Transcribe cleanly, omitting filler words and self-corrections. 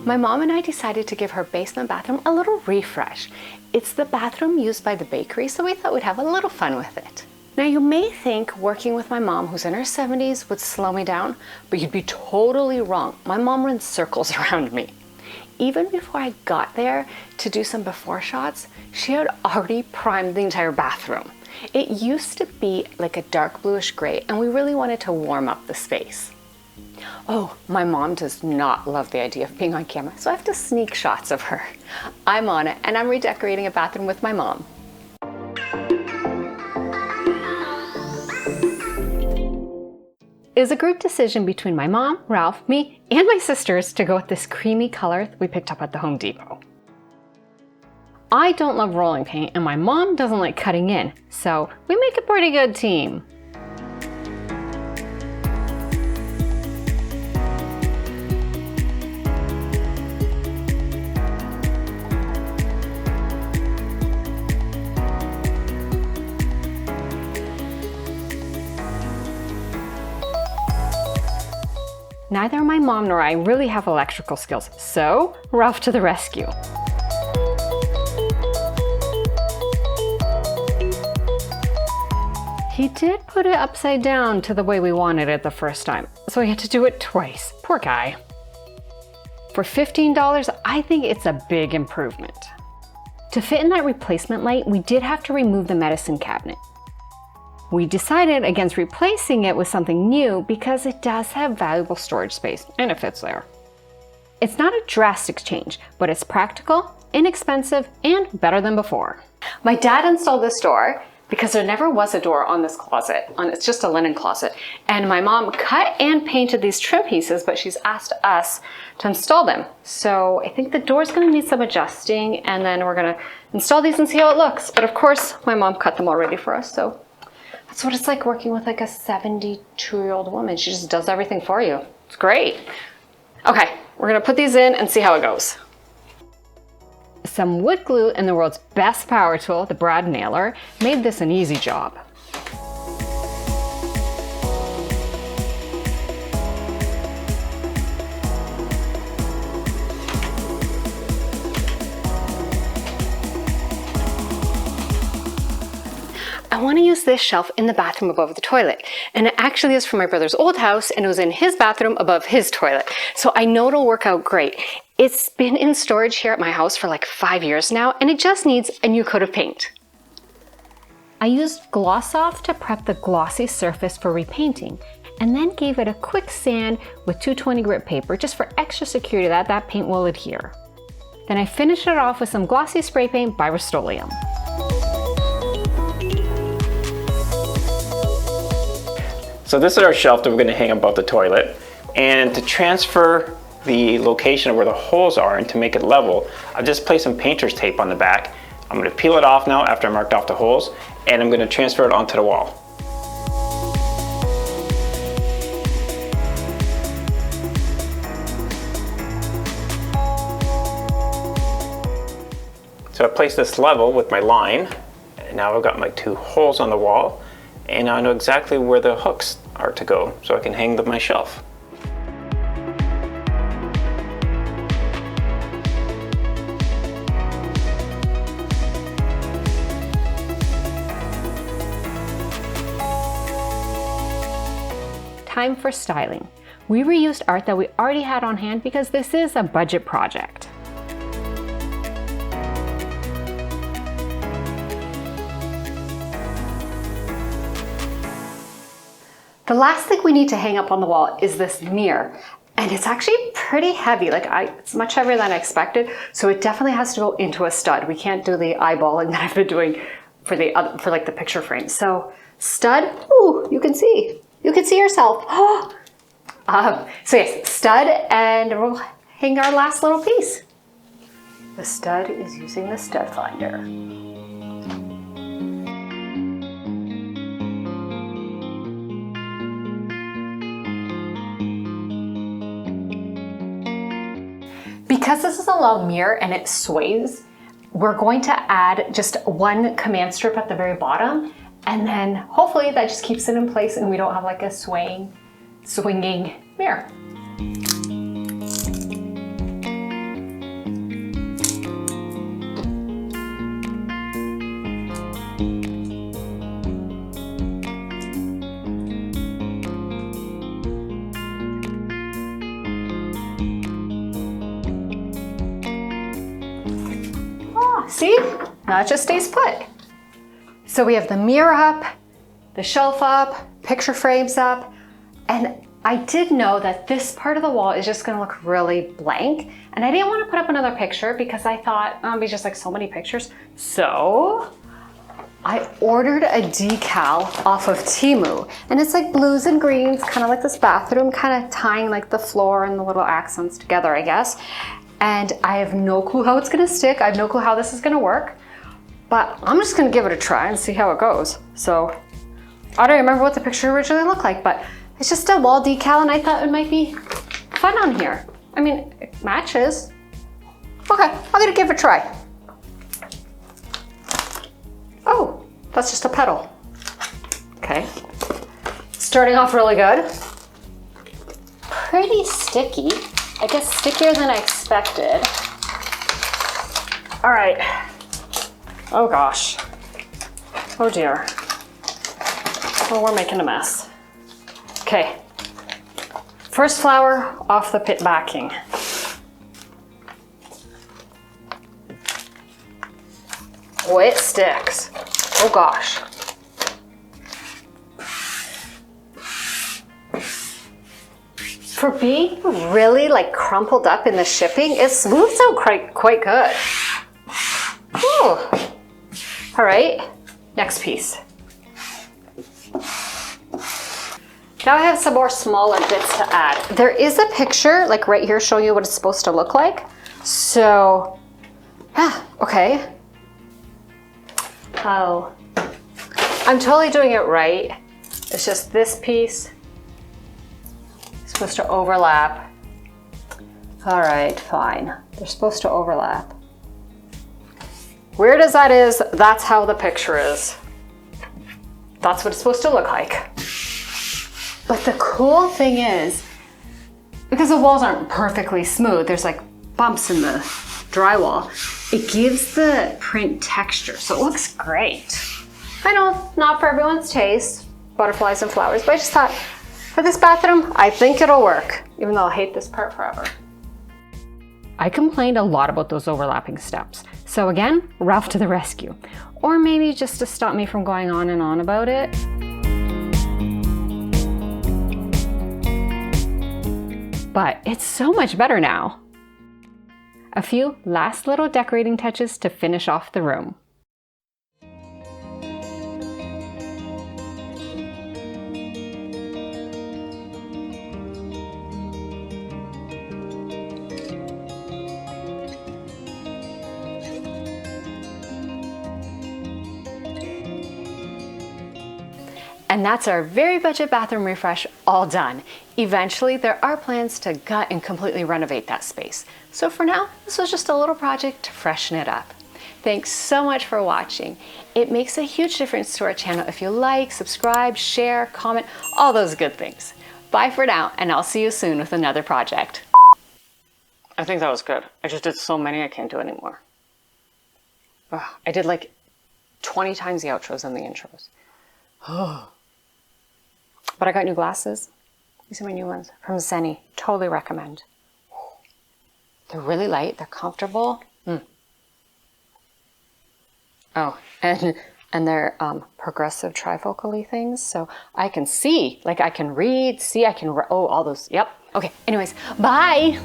My mom and I decided to give her basement bathroom a little refresh. It's the bathroom used by the bakery, so we thought we'd have a little fun with it. Now you may think working with my mom, who's in her 70s, would slow me down, but you'd be totally wrong. My mom runs circles around me. Even before I got there to do some before shots, she had already primed the entire bathroom. It used to be like a dark bluish gray, and we really wanted to warm up the space. Oh, my mom does not love the idea of being on camera, so I have to sneak shots of her. I'm on it, and I'm redecorating a bathroom with my mom. It was a group decision between my mom, Ralph, me, and my sisters to go with this creamy color we picked up at the Home Depot. I don't love rolling paint, and my mom doesn't like cutting in, so we make a pretty good team. Neither my mom nor I really have electrical skills, so Ralph to the rescue. He did put it upside down to the way we wanted it the first time, so he had to do it twice. Poor guy. For $15, I think it's a big improvement. To fit in that replacement light, we did have to remove the medicine cabinet. We decided against replacing it with something new because it does have valuable storage space and it fits there. It's not a drastic change, but it's practical, inexpensive, and better than before. My dad installed this door because there never was a door on this closet. It's just a linen closet. And my mom cut and painted these trim pieces, but she's asked us to install them. So I think the door's gonna need some adjusting, and then we're gonna install these and see how it looks. But of course, my mom cut them already for us, so that's what it's like working with like a 72-year-old woman. She just does everything for you. It's great. Okay, we're gonna put these in and see how it goes. Some wood glue and the world's best power tool, the brad nailer, made this an easy job. I want to use this shelf in the bathroom above the toilet, and it actually is from my brother's old house, and it was in his bathroom above his toilet, so I know it'll work out great. It's been in storage here at my house for like 5 years now, and it just needs a new coat of paint. I used Gloss Off to prep the glossy surface for repainting, and then gave it a quick sand with 220 grit paper just for extra security that that paint will adhere. Then I finished it off with some glossy spray paint by Rust-Oleum. So this is our shelf that we're going to hang above the toilet, and to transfer the location of where the holes are and to make it level, I've just placed some painter's tape on the back. I'm going to peel it off now after I marked off the holes, and I'm going to transfer it onto the wall. So I placed this level with my line, and now I've got my 2 holes on the wall, and I know exactly where the hooks are to go, so I can hang my shelf. Time for styling. We reused art that we already had on hand because this is a budget project. The last thing we need to hang up on the wall is this mirror. And it's actually pretty heavy, it's much heavier than I expected, so it definitely has to go into a stud. We can't do the eyeballing that I've been doing for the picture frame. So stud, ooh, you can see yourself. So yes, stud, and we'll hang our last little piece. The stud is using the stud finder. Because this is a long mirror and it sways, we're going to add just one command strip at the very bottom, and then hopefully that just keeps it in place and we don't have like a swinging mirror. Now it just stays put. So we have the mirror up, the shelf up, picture frames up, and I did know that this part of the wall is just gonna look really blank, and I didn't want to put up another picture because I thought, oh, it'd be just like so many pictures. So I ordered a decal off of Temu, and it's like blues and greens, kind of like this bathroom, kind of tying like the floor and the little accents together, I guess. And I have no clue how it's gonna stick. I have no clue how this is gonna work, but I'm just gonna give it a try and see how it goes. So I don't remember what the picture originally looked like, but it's just a wall decal, and I thought it might be fun on here. I mean, it matches. Okay, I'm gonna give it a try. Oh, that's just a petal. Okay. Starting off really good. Pretty sticky. I guess stickier than I expected. All right. Oh gosh. Oh dear. Oh, we're making a mess. Okay. First flower off the pit backing. Oh, it sticks. Oh gosh. For being really like crumpled up in the shipping, it smooths out quite good. Whew. All right, next piece. Now I have some more smaller bits to add. There is a picture like right here showing you what it's supposed to look like. So, okay. Oh, I'm totally doing it right. It's just this piece is supposed to overlap. All right, fine. They're supposed to overlap. Weird as that is, that's how the picture is. That's what it's supposed to look like. But the cool thing is, because the walls aren't perfectly smooth, there's like bumps in the drywall, it gives the print texture, so it looks great. I know, not for everyone's taste, butterflies and flowers, but I just thought, for this bathroom, I think it'll work, even though I'll hate this part forever. I complained a lot about those overlapping steps. So again, Ralph to the rescue. Or maybe just to stop me from going on and on about it. But it's so much better now. A few last little decorating touches to finish off the room. And that's our very budget bathroom refresh all done. Eventually, there are plans to gut and completely renovate that space. So for now, this was just a little project to freshen it up. Thanks so much for watching. It makes a huge difference to our channel if you like, subscribe, share, comment, all those good things. Bye for now, and I'll see you soon with another project. I think that was good. I just did so many I can't do anymore. Ugh, I did like 20 times the outros and the intros. But I got new glasses. These are my new ones from Zenny. Totally recommend. They're really light. They're comfortable. Oh, and they're progressive trifocally things. So I can see, like I can read, see, I can, oh, all those. Yep. Okay. Anyways, bye.